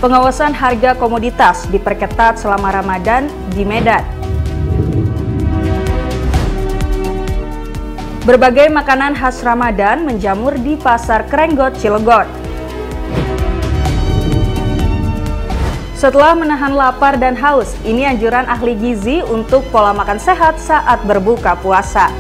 Pengawasan harga komoditas diperketat selama Ramadan di Medan. Berbagai makanan khas Ramadan menjamur di Pasar Krenggot, Cilegon. Setelah menahan lapar dan haus, ini anjuran ahli gizi untuk pola makan sehat saat berbuka puasa.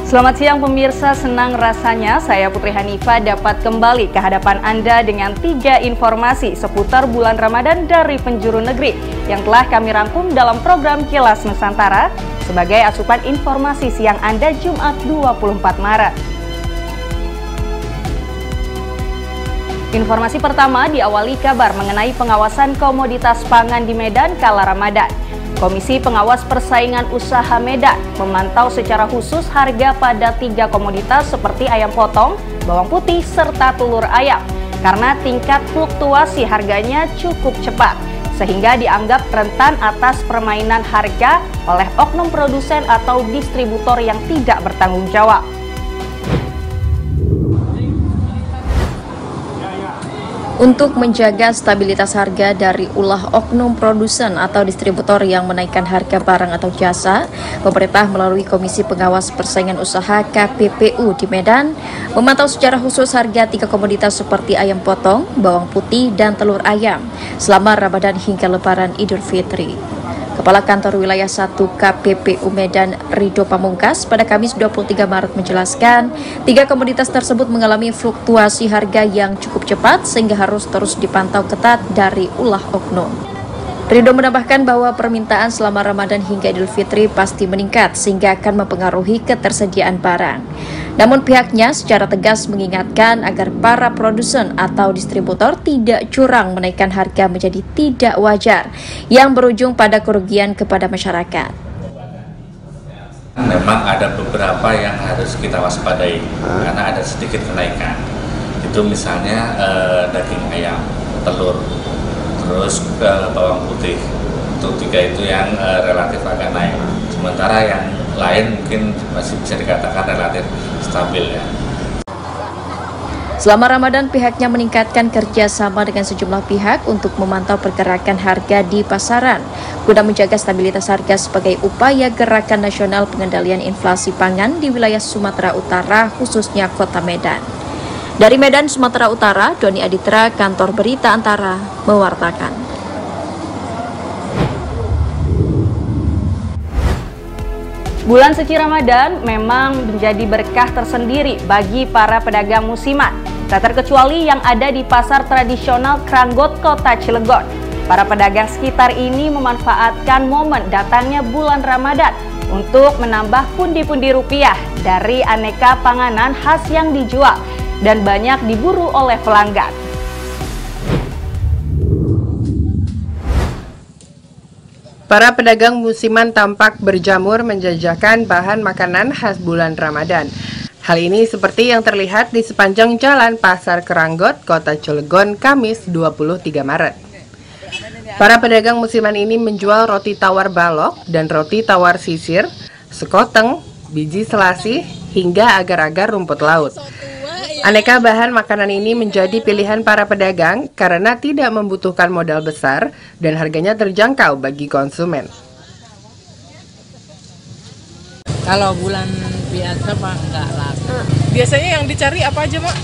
Selamat siang pemirsa, senang rasanya saya Putri Hanifah dapat kembali ke hadapan Anda dengan 3 informasi seputar bulan Ramadan dari penjuru negeri yang telah kami rangkum dalam program Kilas Nusantara sebagai asupan informasi siang Anda Jumat 24 Maret. Informasi pertama diawali kabar mengenai pengawasan komoditas pangan di Medan kala Ramadan. Komisi Pengawas Persaingan Usaha Medan memantau secara khusus harga pada 3 komoditas seperti ayam potong, bawang putih, serta telur ayam karena tingkat fluktuasi harganya cukup cepat sehingga dianggap rentan atas permainan harga oleh oknum produsen atau distributor yang tidak bertanggung jawab. Untuk menjaga stabilitas harga dari ulah oknum produsen atau distributor yang menaikkan harga barang atau jasa, pemerintah melalui Komisi Pengawas Persaingan Usaha KPPU di Medan memantau secara khusus harga 3 komoditas seperti ayam potong, bawang putih, dan telur ayam selama Ramadan hingga Lebaran Idul Fitri. Kepala Kantor Wilayah 1 KPPU Medan Ridho Pamungkas pada Kamis 23 Maret menjelaskan 3 komoditas tersebut mengalami fluktuasi harga yang cukup cepat sehingga harus terus dipantau ketat dari ulah oknum. Ridho menambahkan bahwa permintaan selama Ramadan hingga Idul Fitri pasti meningkat sehingga akan mempengaruhi ketersediaan barang. Namun pihaknya secara tegas mengingatkan agar para produsen atau distributor tidak curang menaikkan harga menjadi tidak wajar yang berujung pada kerugian kepada masyarakat. Memang ada beberapa yang harus kita waspadai karena ada sedikit kenaikan. Itu misalnya daging ayam, telur, terus bawang putih. Itu 3 itu yang relatif agak naik. Sementara yang lain mungkin masih bisa dikatakan relatif stabil ya. Selama Ramadan pihaknya meningkatkan kerjasama dengan sejumlah pihak untuk memantau pergerakan harga di pasaran guna menjaga stabilitas harga sebagai upaya gerakan nasional pengendalian inflasi pangan di wilayah Sumatera Utara khususnya Kota Medan. Dari Medan, Sumatera Utara, Doni Aditra, Kantor Berita Antara, mewartakan. Bulan suci Ramadan memang menjadi berkah tersendiri bagi para pedagang musiman, tak terkecuali yang ada di pasar tradisional Krenggot, Kota Cilegon. Para pedagang sekitar ini memanfaatkan momen datangnya bulan Ramadan untuk menambah pundi-pundi rupiah dari aneka panganan khas yang dijual dan banyak diburu oleh pelanggan. Para pedagang musiman tampak berjamur menjajakan bahan makanan khas bulan Ramadan. Hal ini seperti yang terlihat di sepanjang jalan Pasar Krenggot, Kota Cilegon, Kamis 23 Maret. Para pedagang musiman ini menjual roti tawar balok dan roti tawar sisir, sekoteng, biji selasi, hingga agar-agar rumput laut. Aneka bahan makanan ini menjadi pilihan para pedagang karena tidak membutuhkan modal besar dan harganya terjangkau bagi konsumen. Kalau bulan biasa Pak enggak laku. Biasanya yang dicari apa aja Mak?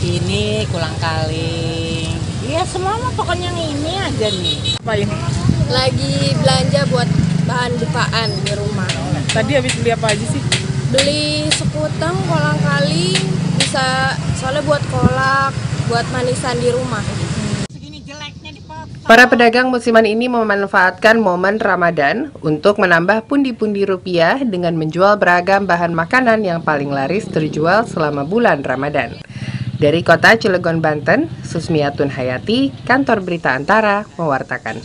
Ini kulang-kaling. Ya semua mah pokoknya yang ini aja nih. Apain? Lagi belanja buat bahan bukaan di rumah. Tadi habis beli apa aja sih? Beli sekuteng, kolang-kaling, bisa soalnya buat kolak, buat manisan di rumah. Para pedagang musiman ini memanfaatkan momen Ramadan untuk menambah pundi-pundi rupiah dengan menjual beragam bahan makanan yang paling laris terjual selama bulan Ramadan. Dari Kota Cilegon, Banten, Susmiatun Hayati, Kantor Berita Antara, mewartakan.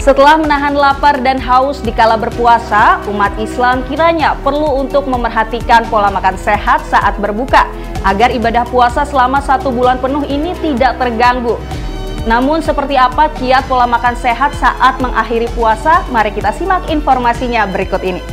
Setelah menahan lapar dan haus di kala berpuasa, umat Islam kiranya perlu untuk memerhatikan pola makan sehat saat berbuka, agar ibadah puasa selama 1 bulan penuh ini tidak terganggu. Namun seperti apa kiat pola makan sehat saat mengakhiri puasa? Mari kita simak informasinya berikut ini.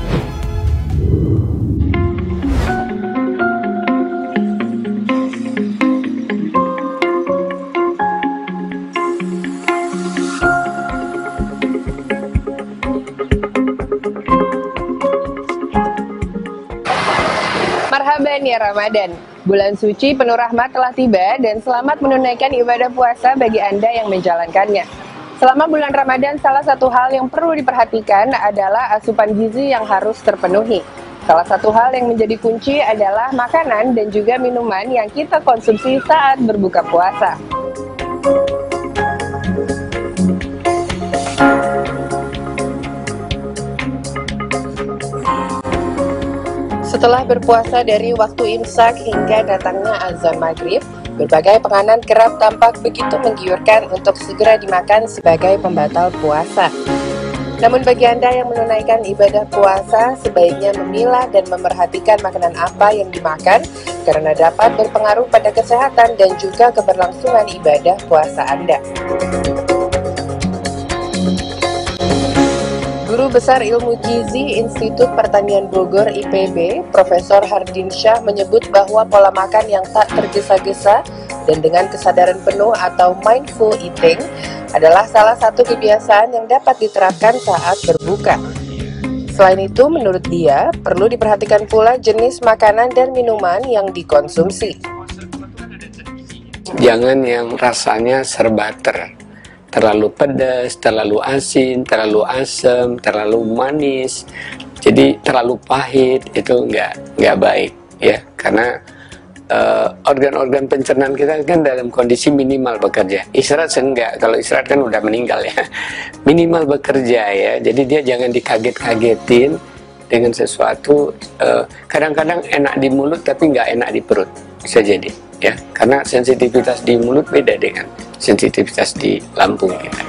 Marhaban ya Ramadan, bulan suci penuh rahmat telah tiba dan selamat menunaikan ibadah puasa bagi Anda yang menjalankannya. Selama bulan Ramadan, salah satu hal yang perlu diperhatikan adalah asupan gizi yang harus terpenuhi. Salah satu hal yang menjadi kunci adalah makanan dan juga minuman yang kita konsumsi saat berbuka puasa. Setelah berpuasa dari waktu imsak hingga datangnya azan maghrib, berbagai penganan kerap tampak begitu menggiurkan untuk segera dimakan sebagai pembatal puasa. Namun bagi Anda yang menunaikan ibadah puasa, sebaiknya memilah dan memerhatikan makanan apa yang dimakan, karena dapat berpengaruh pada kesehatan dan juga keberlangsungan ibadah puasa Anda. Guru Besar Ilmu Gizi Institut Pertanian Bogor IPB, Profesor Hardinsyah menyebut bahwa pola makan yang tak tergesa-gesa dan dengan kesadaran penuh atau mindful eating adalah salah satu kebiasaan yang dapat diterapkan saat berbuka. Selain itu, menurut dia, perlu diperhatikan pula jenis makanan dan minuman yang dikonsumsi. Jangan yang rasanya serba terlalu pedas, terlalu asin, terlalu asam, terlalu manis, jadi terlalu pahit, itu nggak baik ya, karena organ-organ pencernaan kita kan dalam kondisi minimal bekerja. Istirahat enggak, kalau istirahat kan udah meninggal ya, minimal bekerja ya, jadi dia jangan dikaget-kagetin dengan sesuatu, kadang-kadang enak di mulut tapi nggak enak di perut, bisa jadi ya, karena sensitivitas di mulut beda dengan sensitivitas di lambung kita.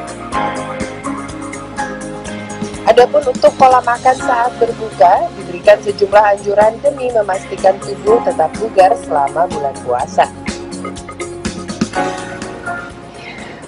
Adapun untuk pola makan saat berbuka, diberikan sejumlah anjuran demi memastikan tubuh tetap bugar selama bulan puasa.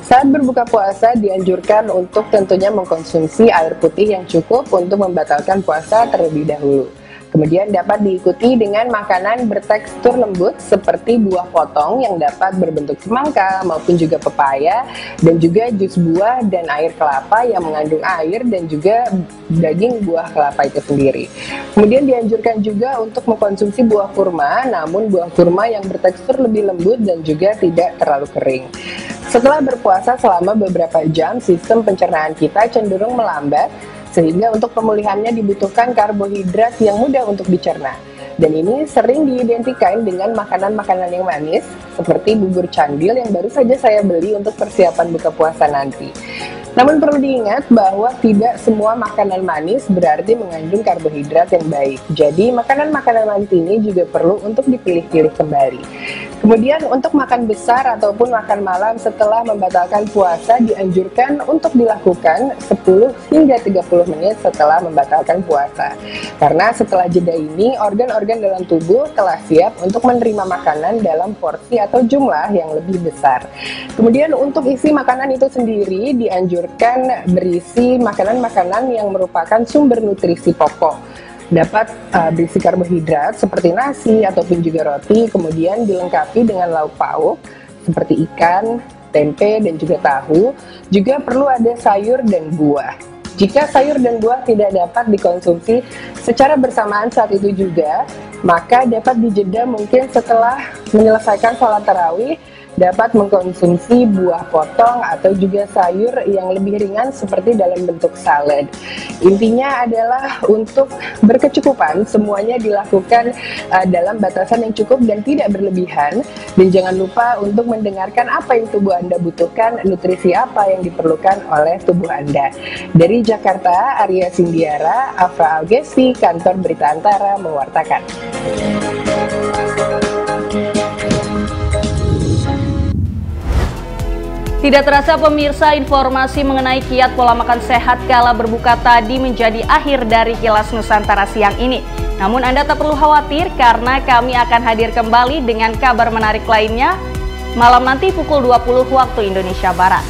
Saat berbuka puasa dianjurkan untuk tentunya mengkonsumsi air putih yang cukup untuk membatalkan puasa terlebih dahulu. Kemudian dapat diikuti dengan makanan bertekstur lembut seperti buah potong yang dapat berbentuk semangka maupun juga pepaya, dan juga jus buah dan air kelapa yang mengandung air dan juga daging buah kelapa itu sendiri. Kemudian dianjurkan juga untuk mengkonsumsi buah kurma, namun buah kurma yang bertekstur lebih lembut dan juga tidak terlalu kering. Setelah berpuasa selama beberapa jam, sistem pencernaan kita cenderung melambat, sehingga untuk pemulihannya dibutuhkan karbohidrat yang mudah untuk dicerna. Dan ini sering diidentikan dengan makanan-makanan yang manis, seperti bubur candil yang baru saja saya beli untuk persiapan buka puasa nanti. Namun perlu diingat bahwa tidak semua makanan manis berarti mengandung karbohidrat yang baik. Jadi makanan-makanan manis ini juga perlu untuk dipilih-pilih kembali. Kemudian untuk makan besar ataupun makan malam setelah membatalkan puasa dianjurkan untuk dilakukan 10 hingga 30 menit setelah membatalkan puasa. Karena setelah jeda ini organ-organ dalam tubuh telah siap untuk menerima makanan dalam porsi atau jumlah yang lebih besar. Kemudian untuk isi makanan itu sendiri dianjurkan berisi makanan-makanan yang merupakan sumber nutrisi pokok. Dapat berisi karbohidrat seperti nasi ataupun juga roti, kemudian dilengkapi dengan lauk pauk seperti ikan, tempe, dan juga tahu. Juga perlu ada sayur dan buah. Jika sayur dan buah tidak dapat dikonsumsi secara bersamaan saat itu juga, maka dapat dijeda mungkin setelah menyelesaikan sholat tarawih, dapat mengkonsumsi buah potong atau juga sayur yang lebih ringan seperti dalam bentuk salad. Intinya adalah untuk berkecukupan, semuanya dilakukan dalam batasan yang cukup dan tidak berlebihan. Dan jangan lupa untuk mendengarkan apa yang tubuh Anda butuhkan, nutrisi apa yang diperlukan oleh tubuh Anda. Dari Jakarta, Arya Sindiara, Afra Algesi, Kantor Berita Antara mewartakan. Tidak terasa pemirsa, informasi mengenai kiat pola makan sehat kala berbuka tadi menjadi akhir dari Kilas Nusantara siang ini. Namun Anda tak perlu khawatir karena kami akan hadir kembali dengan kabar menarik lainnya malam nanti pukul 20 waktu Indonesia Barat.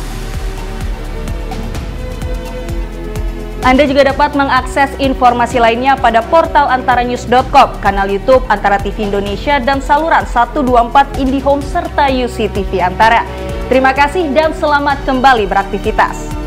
Anda juga dapat mengakses informasi lainnya pada portal antaranews.com, kanal YouTube Antara TV Indonesia, dan saluran 124 IndiHome serta UCTV Antara. Terima kasih dan selamat kembali beraktivitas.